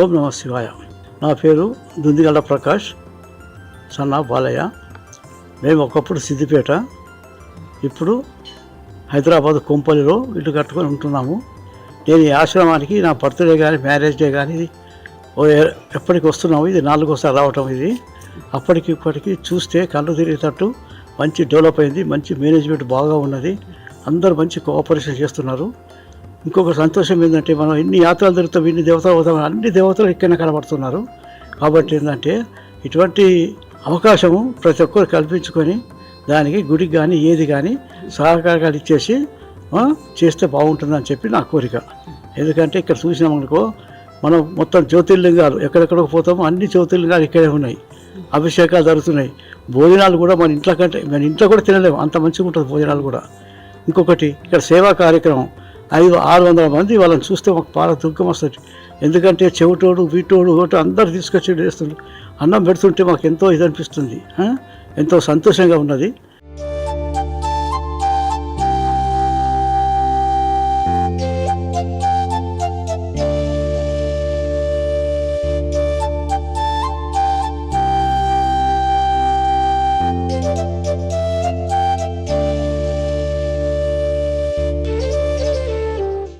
ఓం నమః శివాయ. నా పేరు దుందిగళ్ళ ప్రకాష్, సన్నా బాలయ్య. మేము ఒకప్పుడు సిద్దిపేట, ఇప్పుడు హైదరాబాద్ కొంపల్లిలో ఇల్లు కట్టుకొని ఉంటున్నాము. నేను ఈ ఆశ్రమానికి నా బర్త్డే కానీ మ్యారేజ్ డే కానీ ఎప్పటికి వస్తున్నాము. ఇది 4వసారి రావటం. ఇది అప్పటికి ఇప్పటికి చూస్తే కళ్ళు తిరిగేటట్టు మంచి డెవలప్ అయింది. మంచి మేనేజ్మెంట్ బాగా ఉన్నది. అందరూ మంచి కోఆపరేషన్ చేస్తున్నారు. ఇంకొక సంతోషం ఏంటంటే, మనం ఎన్ని యాత్రలు తిరుగుతాం, ఇన్ని దేవతలు అవుతాం, అన్ని దేవతలు ఇక్కడ కనబడుతున్నారు. కాబట్టి ఏంటంటే, ఇటువంటి అవకాశము ప్రతి ఒక్కరు కల్పించుకొని దానికి గుడికి కానీ ఏది కానీ సహకారాలు ఇచ్చేసి చేస్తే బాగుంటుందని చెప్పి నా కోరిక. ఎందుకంటే ఇక్కడ చూసినామనుకో, మనం మొత్తం జ్యోతిర్లింగాలు ఎక్కడెక్కడికి పోతామో అన్ని జ్యోతిర్లింగాలు ఇక్కడే ఉన్నాయి. అభిషేకాలు జరుగుతున్నాయి. భోజనాలు కూడా మన ఇంట్లో కూడా తినలేము, అంత మంచిగా ఉంటుంది భోజనాలు కూడా. ఇంకొకటి ఇక్కడ సేవా కార్యక్రమం 500-600 మంది వాళ్ళని చూస్తే మాకు బాగా దుఃఖం వస్తుంది. ఎందుకంటే చెవిటోడు వీటోడు ఒకటి అందరు తీసుకొచ్చి వేస్తుండ్రు. అన్నం పెడుతుంటే మాకు ఎంతో ఇది అనిపిస్తుంది, ఎంతో సంతోషంగా ఉన్నది.